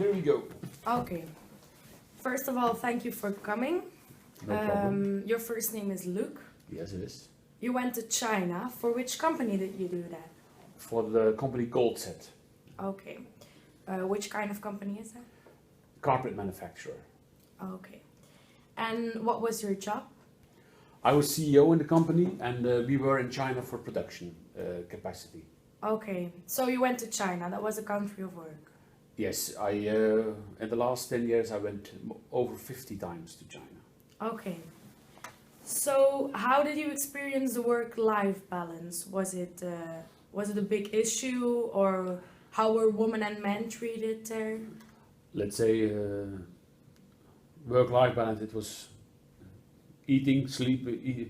here we go. Okay. First of all, thank you for coming. No problem. Your first name is Luke. Yes, it is. You went to China. For which company did you do that? For the company Gold Set, Okay. Which kind of company is that? carpet manufacturer. Okay. And what was your job? I was CEO in the company, and we were in China for production capacity. Okay. So you went to China. That was a country of work. Yes, in the last 10 years I went over 50 times to China. Okay. So how did you experience the work-life balance? Was it a big issue, or how were women and men treated there? Let's say work-life balance, it was eating,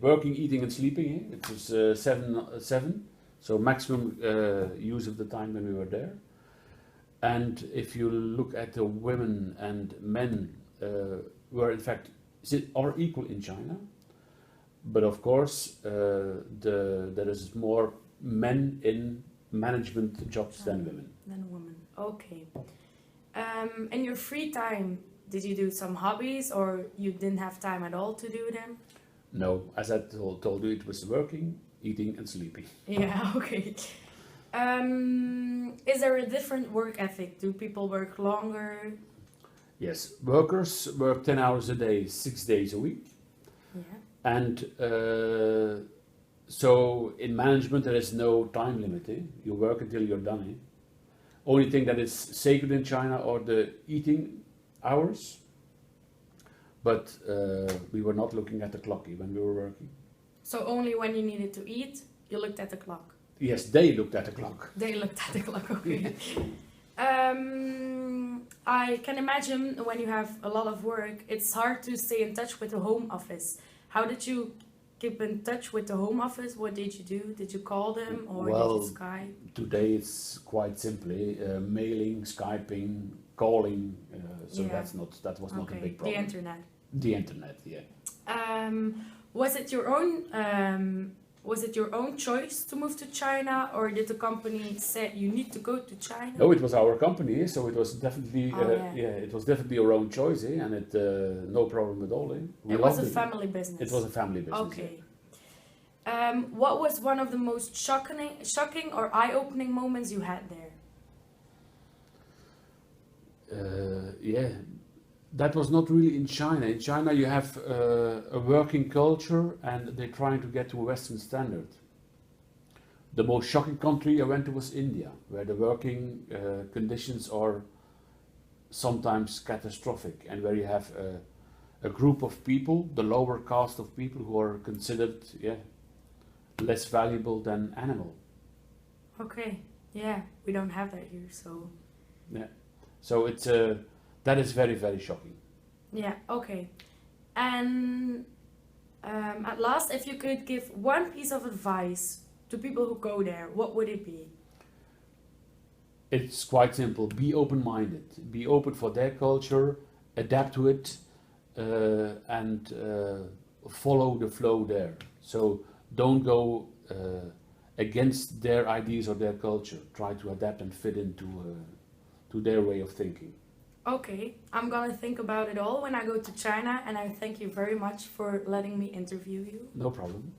working, eating and sleeping. It was 7, so maximum use of the time when we were there. And if you look at the women and men were in fact are equal in China, but of course there is more men in management jobs than women. Than women. Okay. In your free time, did you do some hobbies, or you didn't have time at all to do them? No, as I told you, it was working, eating and sleeping. Yeah, okay. Is there a different work ethic? Do people work longer? Yes, workers work 10 hours a day, 6 days a week. Yeah. And so in management there is no time limit. You work until you're done. Only thing that is sacred in China are the eating hours. But we were not looking at the clock when we were working. So only when you needed to eat, you looked at the clock? Yes, they looked at the clock. They looked at the clock, okay. I can imagine when you have a lot of work, it's hard to stay in touch with the home office. How did you keep in touch with the home office? What did you do? Did you call them, or did you Skype? Today it's quite simply mailing, Skyping, calling. So Yeah. that was not a big problem. The internet. The internet, yeah. Was it your own choice to move to China, or did the company say you need to go to China? No, it was our company, so it was definitely it was definitely our own choice, and it no problem at all. It was a family business. It was a family business. Okay. What was one of the most shocking or eye-opening moments you had there? That was not really in China. In China you have a working culture, and they're trying to get to a Western standard. The most shocking country I went to was India, where the working conditions are sometimes catastrophic, and where you have a group of people, the lower caste of people, who are considered less valuable than animal. Okay, yeah, we don't have that here, so... Yeah, so it's that is very, very shocking. Yeah, okay. And at last, if you could give one piece of advice to people who go there, what would it be? It's quite simple. Be open-minded. Be open for their culture, adapt to it, and follow the flow there. So don't go against their ideas or their culture. Try to adapt and fit into to their way of thinking. Okay, I'm gonna think about it all when I go to China, and I thank you very much for letting me interview you. No problem.